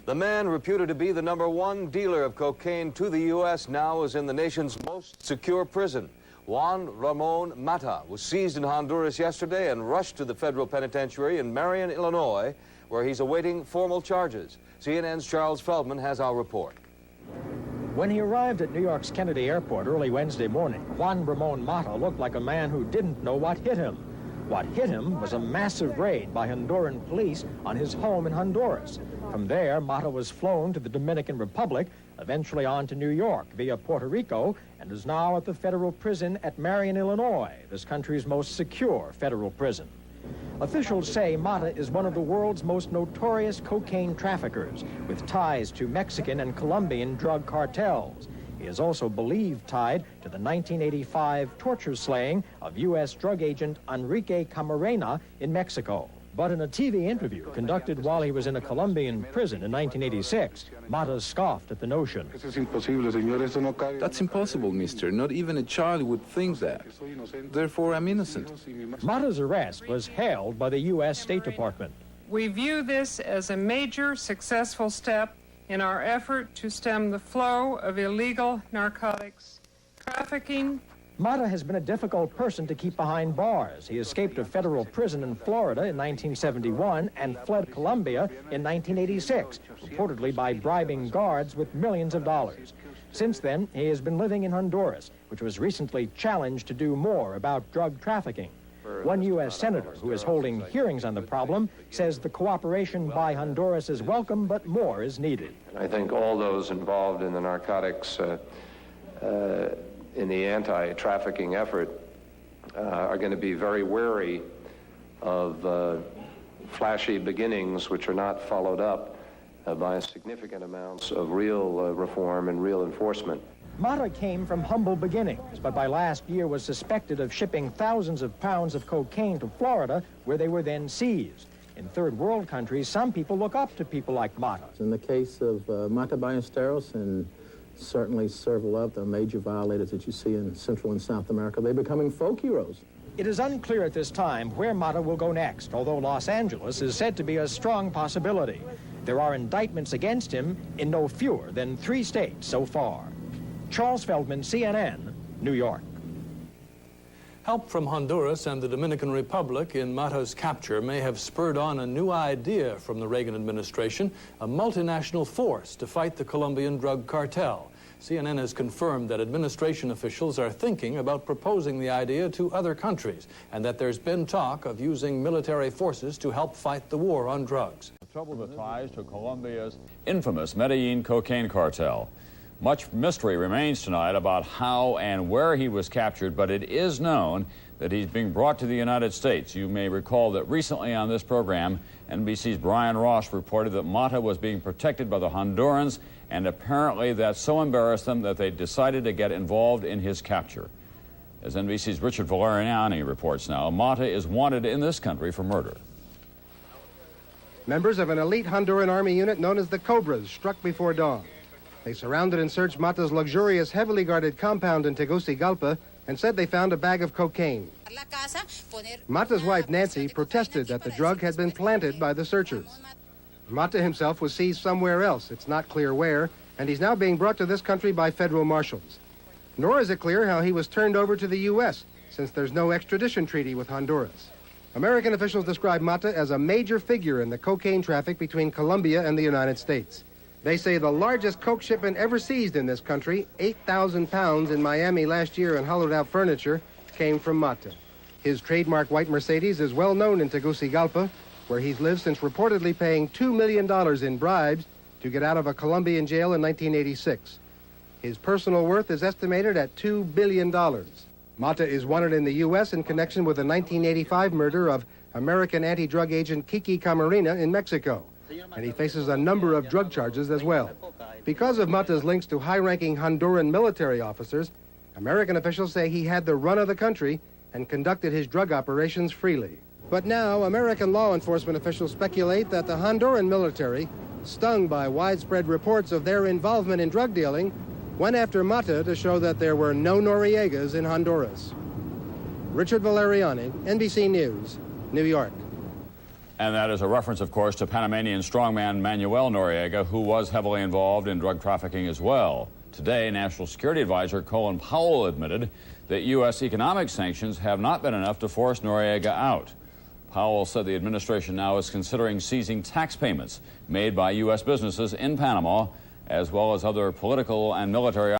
The man, reputed to be the #1 dealer of cocaine to the U.S., now is in the nation's most secure prison. Juan Ramón Mata was seized in Honduras yesterday and rushed to the federal penitentiary in Marion, Illinois, where he's awaiting formal charges. CNN's Charles Feldman has our report. When he arrived at New York's Kennedy Airport early Wednesday morning, Juan Ramón Mata looked like a man who didn't know what hit him. What hit him was a massive raid by Honduran police on his home in Honduras. From there, Mata was flown to the Dominican Republic, eventually on to New York via Puerto Rico, and is now at the federal prison at Marion, Illinois, this country's most secure federal prison. Officials say Mata is one of the world's most notorious cocaine traffickers, with ties to Mexican and Colombian drug cartels. He is also believed tied to the 1985 torture slaying of U.S. drug agent Enrique Camarena in Mexico. But in a TV interview conducted while he was in a Colombian prison in 1986, Mata scoffed at the notion. That's impossible, mister. Not even a child would think that. Therefore, I'm innocent. Mata's arrest was hailed by the U.S. State Department. We view this as a major successful step in our effort to stem the flow of illegal narcotics trafficking. Mata has been a difficult person to keep behind bars. He escaped a federal prison in Florida in 1971 and fled Colombia in 1986, reportedly by bribing guards with millions of dollars. Since then, he has been living in Honduras, which was recently challenged to do more about drug trafficking. One U.S. senator who is holding hearings on the problem says the cooperation by Honduras is welcome, but more is needed. I think all those involved in the narcotics in the anti-trafficking effort are going to be very wary of flashy beginnings which are not followed up by significant amounts of real reform and real enforcement. Mata came from humble beginnings, but by last year was suspected of shipping thousands of pounds of cocaine to Florida, where they were then seized. In third world countries, some people look up to people like Mata. In the case of Mata Ballesteros and certainly several of the major violators that you see in Central and South America, they're becoming folk heroes. It is unclear at this time where Mata will go next, although Los Angeles is said to be a strong possibility. There are indictments against him in no fewer than 3 states so far. Charles Feldman, CNN, New York. Help from Honduras and the Dominican Republic in Mata's capture may have spurred on a new idea from the Reagan administration, a multinational force to fight the Colombian drug cartel. CNN has confirmed that administration officials are thinking about proposing the idea to other countries, and that there's been talk of using military forces to help fight the war on drugs. Trouble the ties to Colombia's infamous Medellin cocaine cartel. Much mystery remains tonight about how and where he was captured, but it is known that he's being brought to the United States. You may recall that recently on this program, NBC's Brian Ross reported that Mata was being protected by the Hondurans, and apparently that so embarrassed them that they decided to get involved in his capture. As NBC's Richard Valeriani reports now, Mata is wanted in this country for murder. Members of an elite Honduran army unit known as the Cobras struck before dawn. They surrounded and searched Mata's luxurious, heavily guarded compound in Tegucigalpa and said they found a bag of cocaine. Mata's wife, Nancy, protested that the drug had been planted by the searchers. Mata himself was seized somewhere else, it's not clear where, and he's now being brought to this country by federal marshals. Nor is it clear how he was turned over to the U.S., since there's no extradition treaty with Honduras. American officials describe Mata as a major figure in the cocaine traffic between Colombia and the United States. They say the largest coke shipment ever seized in this country, 8,000 pounds in Miami last year in hollowed-out furniture, came from Mata. His trademark white Mercedes is well known in Tegucigalpa, where he's lived since reportedly paying $2 million in bribes to get out of a Colombian jail in 1986. His personal worth is estimated at $2 billion. Mata is wanted in the U.S. in connection with the 1985 murder of American anti-drug agent Kiki Camarena in Mexico, and he faces a number of drug charges as well. Because of Mata's links to high-ranking Honduran military officers, American officials say he had the run of the country and conducted his drug operations freely. But now, American law enforcement officials speculate that the Honduran military, stung by widespread reports of their involvement in drug dealing, went after Mata to show that there were no Noriegas in Honduras. Richard Valeriani, NBC News, New York. And that is a reference, of course, to Panamanian strongman Manuel Noriega, who was heavily involved in drug trafficking as well. Today, National Security Advisor Colin Powell admitted that U.S. economic sanctions have not been enough to force Noriega out. Powell said the administration now is considering seizing tax payments made by U.S. businesses in Panama, as well as other political and military